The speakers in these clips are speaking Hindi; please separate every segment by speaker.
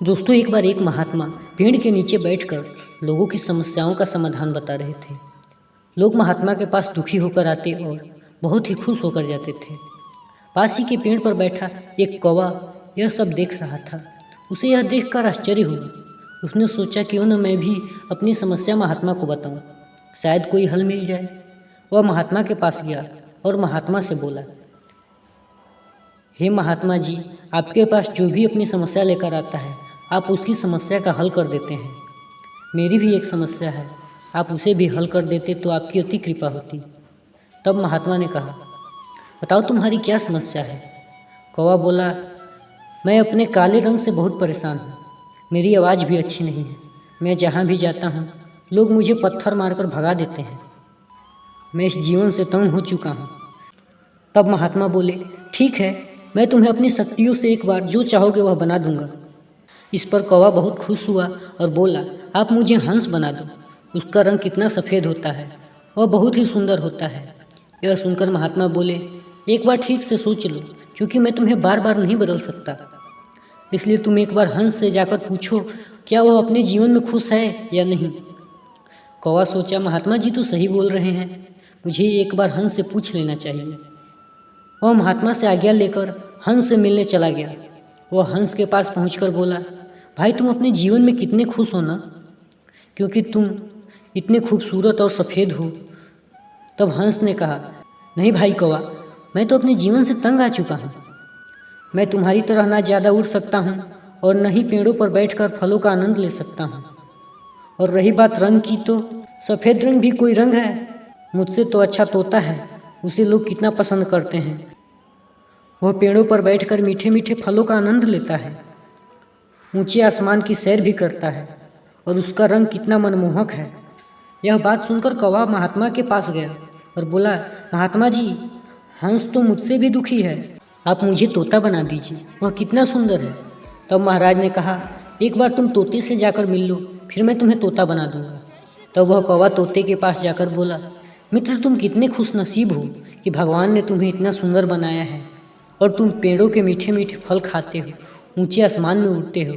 Speaker 1: दोस्तों, एक बार एक महात्मा पेड़ के नीचे बैठकर लोगों की समस्याओं का समाधान बता रहे थे। लोग महात्मा के पास दुखी होकर आते और बहुत ही खुश होकर जाते थे। पास ही के पेड़ पर बैठा एक कौवा यह सब देख रहा था। उसे यह देखकर आश्चर्य हुआ। उसने सोचा क्यों न मैं भी अपनी समस्या महात्मा को बताऊं, शायद कोई हल मिल जाए। वह महात्मा के पास गया और महात्मा से बोला, हे महात्मा जी, आपके पास जो भी अपनी समस्या लेकर आता है आप उसकी समस्या का हल कर देते हैं। मेरी भी एक समस्या है, आप उसे भी हल कर देते तो आपकी अति कृपा होती। तब महात्मा ने कहा, बताओ तुम्हारी क्या समस्या है। कौवा बोला, मैं अपने काले रंग से बहुत परेशान हूँ। मेरी आवाज़ भी अच्छी नहीं है। मैं जहाँ भी जाता हूँ लोग मुझे पत्थर मारकर भगा देते हैं। मैं इस जीवन से तंग हो चुका हूँ। तब महात्मा बोले, ठीक है, मैं तुम्हें अपनी शक्तियों से एक बार जो चाहोगे वह बना दूंगा। इस पर कौवा बहुत खुश हुआ और बोला, आप मुझे हंस बना दो। उसका रंग कितना सफ़ेद होता है, वह बहुत ही सुंदर होता है। यह सुनकर महात्मा बोले, एक बार ठीक से सोच लो, क्योंकि मैं तुम्हें बार बार नहीं बदल सकता। इसलिए तुम एक बार हंस से जाकर पूछो क्या वह अपने जीवन में खुश है या नहीं। कौवा सोचा, महात्मा जी तो सही बोल रहे हैं, मुझे एक बार हंस से पूछ लेना चाहिए। वह महात्मा से आज्ञा लेकर हंस से मिलने चला गया। वह हंस के पास पहुंचकर बोला, भाई तुम अपने जीवन में कितने खुश हो ना, क्योंकि तुम इतने खूबसूरत और सफ़ेद हो। तब हंस ने कहा, नहीं भाई कौवा, मैं तो अपने जीवन से तंग आ चुका हूँ। मैं तुम्हारी तरह ना ज़्यादा उड़ सकता हूँ और न ही पेड़ों पर बैठकर फलों का आनंद ले सकता हूँ। और रही बात रंग की, तो सफ़ेद रंग भी कोई रंग है। मुझसे तो अच्छा तोता है, उसे लोग कितना पसंद करते हैं। वह पेड़ों पर बैठकर मीठे मीठे फलों का आनंद लेता है, ऊंचे आसमान की सैर भी करता है और उसका रंग कितना मनमोहक है। यह बात सुनकर कौवा महात्मा के पास गया और बोला, महात्मा जी, हंस तो मुझसे भी दुखी है, आप मुझे तोता बना दीजिए, वह कितना सुंदर है। तब महाराज ने कहा, एक बार तुम तोते से जाकर मिल लो, फिर मैं तुम्हें तोता बना दूंगा। तब वह कौवा तोते के पास जाकर बोला, मित्र, तुम कितने खुश नसीब हो कि भगवान ने तुम्हें इतना सुंदर बनाया है और तुम पेड़ों के मीठे मीठे फल खाते हो, ऊंचे आसमान में उड़ते हो।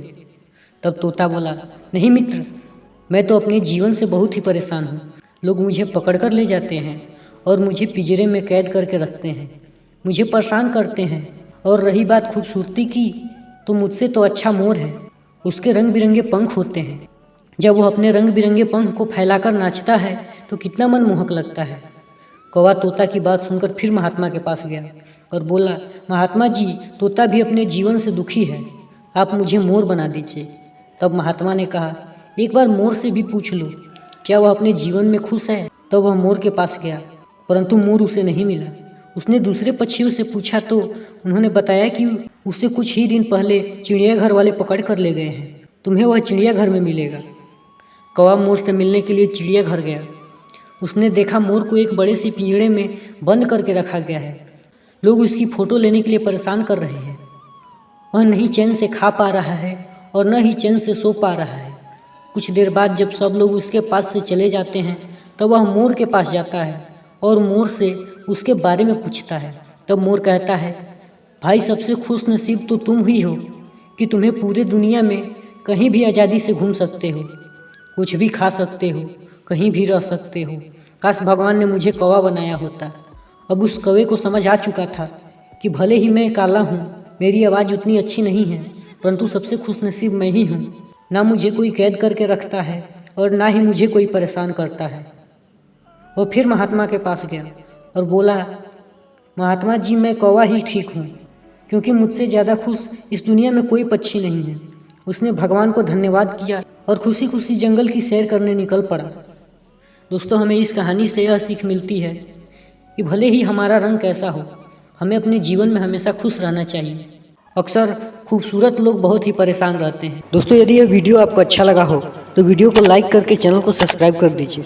Speaker 1: तब तोता बोला, नहीं मित्र, मैं तो अपने जीवन से बहुत ही परेशान हूँ। लोग मुझे पकड़ कर ले जाते हैं और मुझे पिंजरे में कैद करके रखते हैं, मुझे परेशान करते हैं। और रही बात खूबसूरती की, तो मुझसे तो अच्छा मोर है, उसके रंग बिरंगे पंख होते हैं। जब वह अपने रंग बिरंगे पंख को फैलाकर नाचता है तो कितना मनमोहक लगता है। कौवा तोता की बात सुनकर फिर महात्मा के पास गया और बोला, महात्मा जी, तोता भी अपने जीवन से दुखी है, आप मुझे मोर बना दीजिए। तब महात्मा ने कहा, एक बार मोर से भी पूछ लो क्या वह अपने जीवन में खुश है। तब वह मोर के पास गया, परंतु मोर उसे नहीं मिला। उसने दूसरे पक्षियों से पूछा तो उन्होंने बताया कि उसे कुछ ही दिन पहले चिड़ियाघर वाले पकड़ कर ले गए हैं, तुम्हें वह चिड़ियाघर में मिलेगा। कौवा मोर से मिलने के लिए चिड़ियाघर गया। उसने देखा मोर को एक बड़े से पिंजरे में बंद करके रखा गया है। लोग उसकी फ़ोटो लेने के लिए परेशान कर रहे हैं। वह नहीं चैन से खा पा रहा है और न ही चैन से सो पा रहा है। कुछ देर बाद जब सब लोग उसके पास से चले जाते हैं तब वह मोर के पास जाता है और मोर से उसके बारे में पूछता है। तब मोर कहता है, भाई, सबसे खुश नसीब तो तुम ही हो कि तुम्हें पूरे दुनिया में कहीं भी आज़ादी से घूम सकते हो, कुछ भी खा सकते हो, कहीं भी रह सकते हो। काश भगवान ने मुझे कौवा बनाया होता। अब उस कौवे को समझ आ चुका था कि भले ही मैं काला हूँ, मेरी आवाज़ उतनी अच्छी नहीं है, परंतु सबसे खुशनसीब मैं ही हूँ। ना मुझे कोई कैद करके रखता है और ना ही मुझे कोई परेशान करता है। वो फिर महात्मा के पास गया और बोला, महात्मा जी, मैं कौवा ही ठीक हूँ, क्योंकि मुझसे ज़्यादा खुश इस दुनिया में कोई पक्षी नहीं है। उसने भगवान को धन्यवाद किया और खुशी खुशी जंगल की सैर करने निकल पड़ा। दोस्तों, हमें इस कहानी से यह सीख मिलती है कि भले ही हमारा रंग कैसा हो, हमें अपने जीवन में हमेशा खुश रहना चाहिए। अक्सर खूबसूरत लोग बहुत ही परेशान रहते हैं। दोस्तों, यदि यह वीडियो आपको अच्छा लगा हो तो वीडियो को लाइक करके चैनल को सब्सक्राइब कर दीजिए।